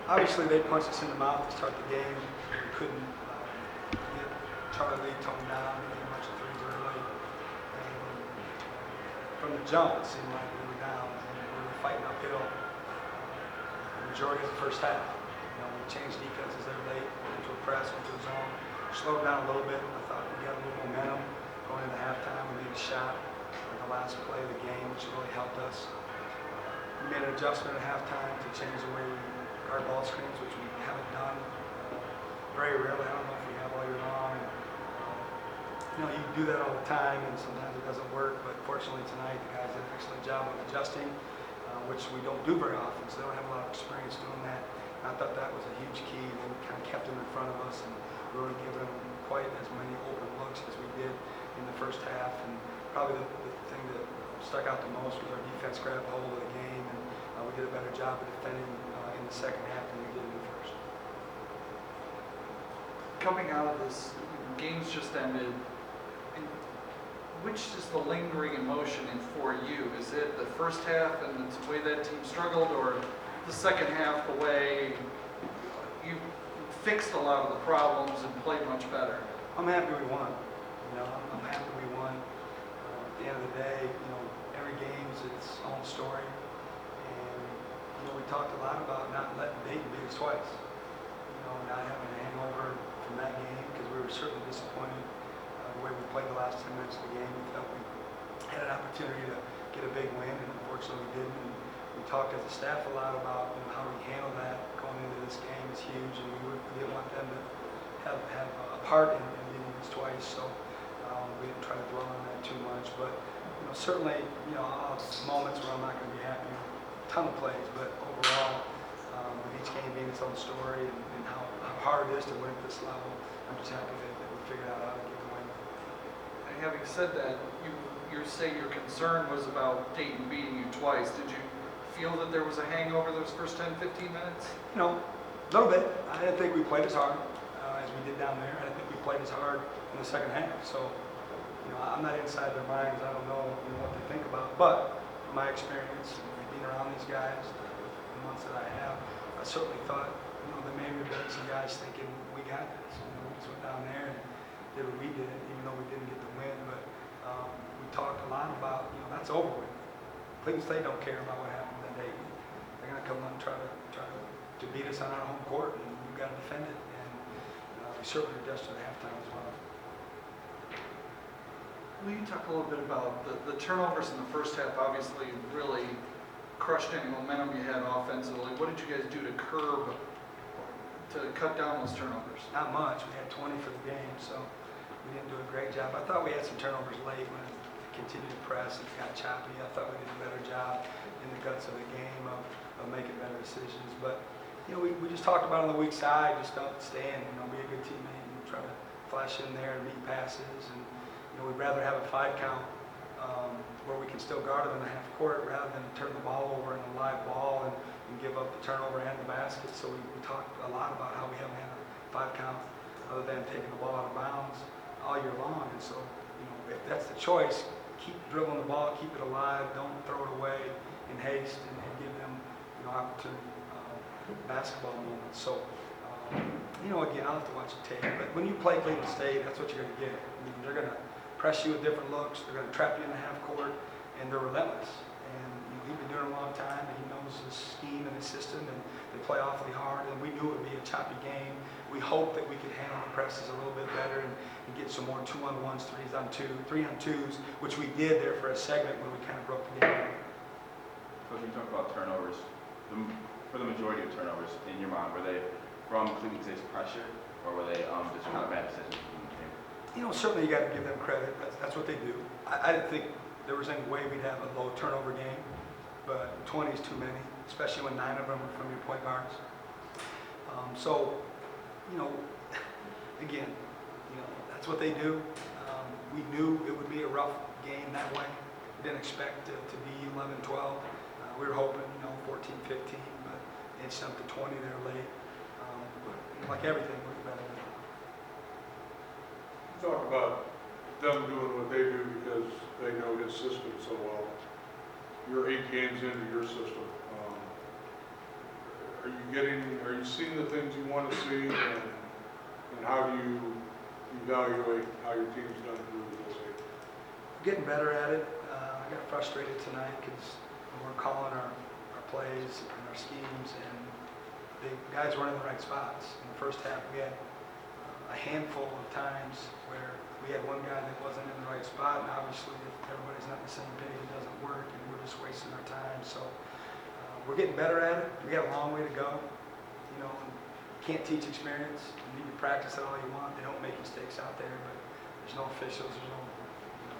Obviously, they punched us in the mouth to start the game. We couldn't get Charlie toned down, getting a bunch of threes early. And from the jump, it seemed like we were down and we were fighting uphill the majority of the first half. We changed defenses there late, went into a press, went to a zone, slowed down a little bit. I thought we got a little momentum going into halftime. We made a shot in the last play of the game, which really helped us. We made an adjustment at halftime to change the way we guard ball screens, which we haven't done very rarely. I don't know if we have all year long. And, you do that all the time, and sometimes it doesn't work. But fortunately tonight, the guys did an excellent job of adjusting, which we don't do very often. So they don't have a lot of experience doing that. And I thought that was a huge key. They kind of kept them in front of us, and we weren't giving them quite as many open looks as we did in the first half. And probably the thing that stuck out the most was our defense grabbed hold of the game, and we did a better job of defending in the second half than we did in the first. Coming out of this, game's just ended. Which is the lingering emotion for you? Is it the first half and the way that team struggled, or the second half, the way you fixed a lot of the problems and played much better? I'm happy we won. I'm happy we won. At the end of the day, every game's its own story. And, we talked a lot about not letting Dayton beat us twice. Not having a hangover from that game, because we were certainly disappointed the way we played the last 10 minutes of the game. We felt we had an opportunity to get a big win, and unfortunately we didn't. And we talked as a staff a lot about how we handle that going into this game is huge, and we didn't want them to have a part in beating us twice. So we didn't try to dwell on that too much. But certainly, I'll have moments where I'm not going to be happy with a ton of plays, but overall, with each game being its own story and how hard it is to win at this level, I'm just happy that we figured out how to get the win. And having said that, you say your concern was about Dayton beating you twice. Did you feel that there was a hangover those first 10, 15 minutes? A little bit. I didn't think we played as hard as we did down there. I didn't think we played as hard in the second half. So, I'm not inside their minds. I don't know what they think about. But from my experience, being around these guys, the months that I have, I certainly thought, there may have been some guys thinking, we got this. We just went down there and did what we did, even though we didn't get the win. But we talked a lot about, that's over with. Cleveland State don't care about what happened that day. They're going to come on and try to beat us on our home court, and we've got to defend it. And we certainly adjusted at halftime as well. Will you talk a little bit about the turnovers in the first half? Obviously, really crushed any momentum you had offensively. What did you guys do to cut down those turnovers? Not much. We had 20 for the game, so we didn't do a great job. I thought we had some turnovers late when it continued to press and got choppy. I thought we did a better job in the guts of the game of making better decisions. But, we just talked about on the weak side, just don't stand, be a good teammate and try to flash in there and meet passes. And, we'd rather have a 5 count where we can still guard them in the half court rather than turn the ball over in a live ball and give up the turnover and the basket. So we talked a lot about how we haven't had a 5 count other than taking the ball out of bounds all year long. And so, if that's the choice, keep dribbling the ball, keep it alive, don't throw it away in haste, and give them opportunity basketball moments. So, again, I'll have to watch the tape. But when you play Cleveland State, that's what you're going to get. They're going to press you with different looks. They're going to trap you in the half court, and they're relentless. And he's been doing it a long time, and he knows his scheme and his system, and they play awfully hard. And we knew it would be a choppy game. We hoped that we could handle the presses a little bit better and get some more 2-on-1s, 3-on-2s, which we did there for a segment when we kind of broke the game. Coach, you talk about turnovers. For the majority of turnovers, in your mind, were they from Cleveland State's pressure, or were they just kind of bad decisions from the team? Certainly you got to give them credit. That's what they do. I didn't think there was any way we'd have a low turnover game, but 20 is too many, especially when 9 of them are from your point guards. So, again, that's what they do. We knew it would be a rough game that way. We didn't expect it to be 11-12. We were hoping, 14-15, but it's jumped to 20 there late. But like everything, we're better than that. Talk about them doing what they do because they know his system so well. You're 8 games into your system. are you seeing the things you want to see, and how do you evaluate how your team's done through this week? Getting better at it. I got frustrated tonight because we're calling our plays and our schemes, and the guys weren't in the right spots. In the first half, we had a handful of times where we had one guy that wasn't in the right spot, and obviously if everybody's not on the same page, it doesn't work, and we're just wasting our time. So we're getting better at it. We got a long way to go. You know, can't teach experience. You need to practice it all you want. They don't make mistakes out there, but there's no officials, there's no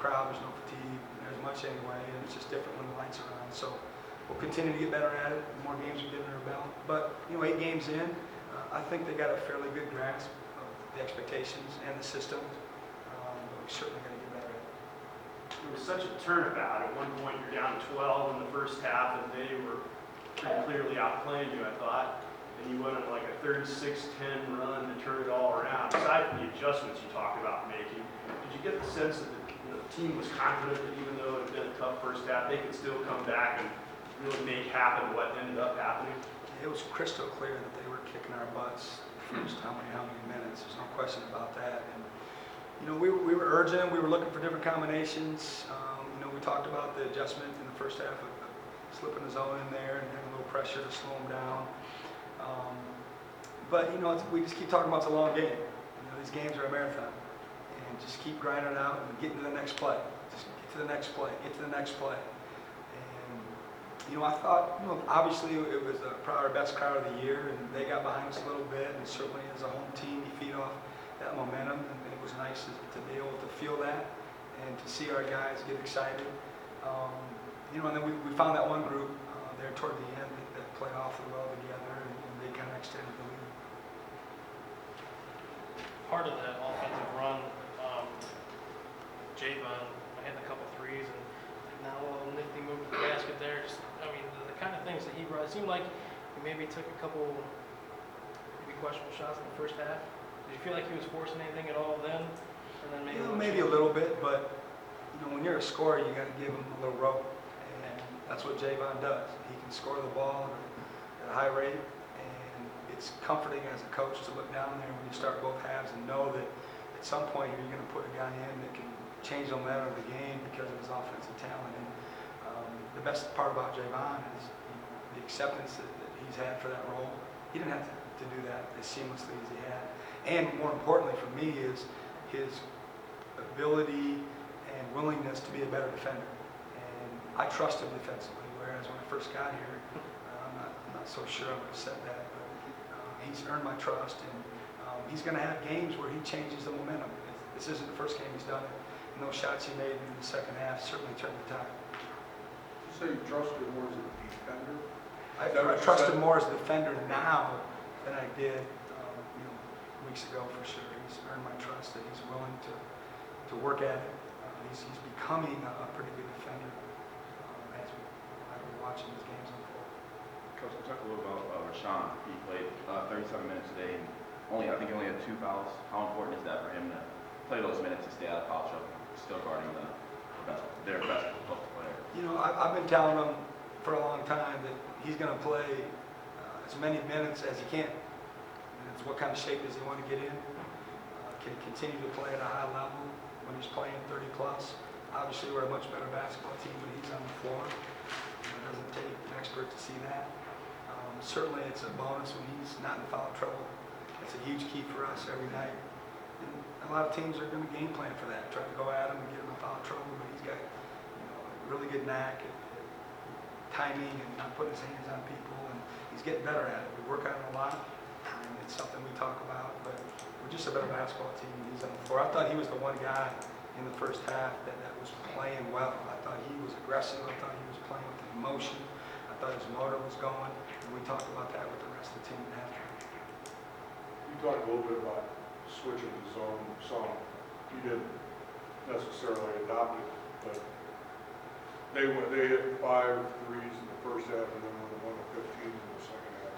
crowd, there's no fatigue, there's much anyway, and it's just different when the lights are on. So we'll continue to get better at it. The more games we get under our belt. But, 8 games in, I think they got a fairly good grasp of the expectations and the system. But we certainly got to get better at it. It was such a turnabout. At one point, you're down 12 in the first half, and they were pretty clearly outplaying you, I thought. And you went on like a 36-10 run to turn it all around. Aside from the adjustments you talked about making, did you get the sense that the team was confident that even though it had been a tough first half, they could still come back and really make happen what ended up happening? It was crystal clear that they were kicking our butts the first how many minutes. There's no question about that. And we were urgent. We were looking for different combinations. We talked about the adjustment in the first half of slipping the zone in there and having a little pressure to slow them down. But we just keep talking about it's a long game. These games are a marathon, and just keep grinding it out and get to the next play. Just get to the next play. Get to the next play. And I thought, obviously it was probably our best crowd of the year, and they got behind us a little bit. And certainly as a home team, you feed off that momentum, and it was nice to be able to feel that and to see our guys get excited. And then we found that one group there toward the end that played awfully well together, and they kind of extended the lead. Part of that offensive run, Javon had a couple threes, and now a little nifty move to the basket there. Just, the kind of things that he brought. It seemed like he maybe took a couple maybe questionable shots in the first half. Did you feel like he was forcing anything at all then? And then Maybe a little bit, but when you're a scorer, you got to give him a little rope, and that's what Javon does. He can score the ball at a high rate, and it's comforting as a coach to look down there when you start both halves and know that at some point you're going to put a guy in that can change the momentum of the game because of his offensive talent. And the best part about Javon is the acceptance that he's had for that role. He didn't have to do that as seamlessly as he had. And more importantly for me is his ability and willingness to be a better defender. And I trust him defensively, whereas when I first got here, I'm not so sure I would have said that. But he's earned my trust, and he's going to have games where he changes the momentum. This isn't the first game he's done it. And those shots he made in the second half certainly turned the tide. You say you trusted him more as a defender? I trust him more as a defender now than I did weeks ago for sure. He's earned my trust that he's willing to work at it. He's becoming a pretty good defender as we're watching his games unfold. Coach, we talked a little about Rashawn. He played 37 minutes today, and I think he only had 2 fouls. How important is that for him to play those minutes and stay out of foul trouble, still guarding their best post player? I've been telling him for a long time that he's going to play as many minutes as he can. It's what kind of shape does he want to get in? Can he continue to play at a high level when he's playing 30 plus? Obviously, we're a much better basketball team when he's on the floor. It doesn't take an expert to see that. Certainly, it's a bonus when he's not in foul trouble. It's a huge key for us every night. And a lot of teams are going to game plan for that, try to go at him and get him in foul trouble, but he's got a really good knack at timing and not putting his hands on people, and he's getting better at it. We work on it a lot, and it's something we talk about, but we're just a better basketball team when he's on the floor. I thought he was the one guy in the first half that was playing well. I thought he was aggressive. I thought he was playing with emotion. I thought his motor was going, and we talked about that with the rest of the team at halftime. You talked a little bit about switching the zone some. You didn't necessarily adopt it, but they hit 5 threes in the first half and then went to 15 in the second half.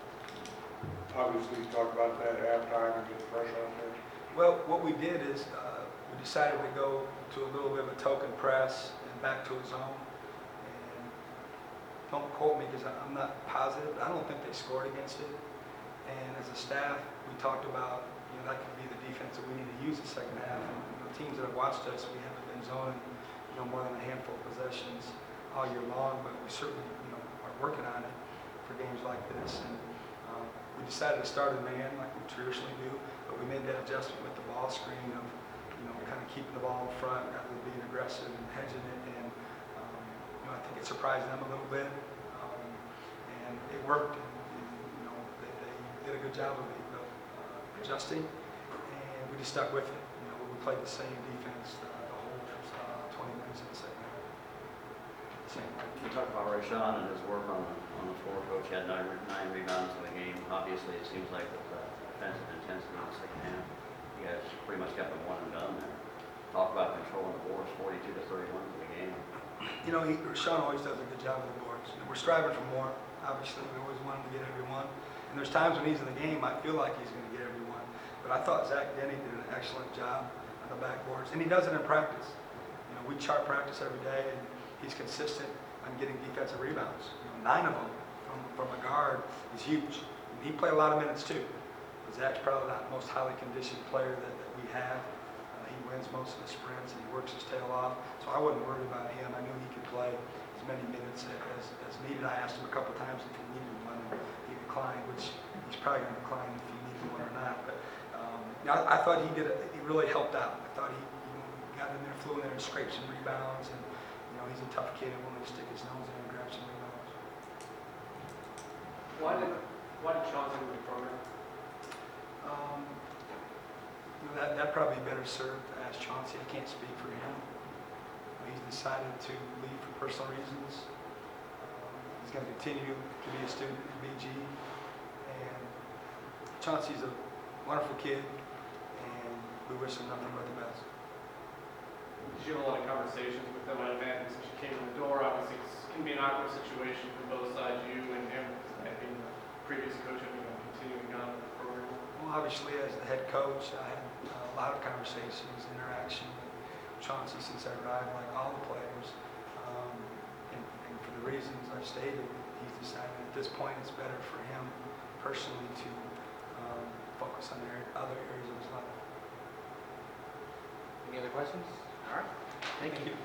Obviously, you talked about that at halftime and getting pressure on there. Well, what we did is we decided to go to a little bit of a token press and back to a zone. And don't quote me because I'm not positive, but I don't think they scored against it. And as a staff, we talked about, that could be the defense that we need to use the second half. And teams that have watched us, we haven't been zoning, more than a handful of possessions all year long, but we certainly, are working on it for games like this. And we decided to start a man like we traditionally do, but we made that adjustment with the ball screen of, kind of keeping the ball in front rather than being aggressive and hedging it. And, I think it surprised them a little bit. And it worked. And, they did a good job of adjusting, and we just stuck with it. We played the same defense the whole 20 minutes in the second half. Same. You talk about Rashawn and his work on the floor. Coach had nine rebounds in the game. Obviously, it seems like with the offensive intensity in the second half, you guys pretty much kept them one and done there. Talk about controlling the boards, 42-31 in the game. Rashawn always does a good job with the boards. We're striving for more. Obviously, we always want him to get every one. And there's times when he's in the game, I feel like he's going to get every one. But I thought Zach Denny did an excellent job on the backboards, and he does it in practice. We chart practice every day, and he's consistent on getting defensive rebounds. 9 of them from a guard is huge. And he played a lot of minutes too. But Zach's probably not the most highly conditioned player that we have. He wins most of the sprints, and he works his tail off. So I wasn't worried about him. I knew he could play as many minutes as needed. I asked him a couple times if he needed one, and he declined, which he's probably going to decline if he needed one or not. But I thought he really helped out. I thought he got in there, flew in there and scraped some rebounds, and he's a tough kid and willing to stick his nose in and grab some rebounds. Why did Chauncey move the program? That probably better served to ask Chauncey. I can't speak for him. He's decided to leave for personal reasons. He's going to continue to be a student at BG. And Chauncey's a wonderful kid, and we wish him nothing but the best. Did you have a lot of conversations with them? I imagine since you came in the door, obviously it can be an awkward situation for both sides, you and him, and being the previous coach and continuing on with the program. Well, obviously, as the head coach, I had a lot of conversations, interaction with Chauncey since I arrived, like all the players. And for the reasons I've stated, he's decided at this point it's better for him personally to focus on other areas of his life. Any other questions? All right. Thank you.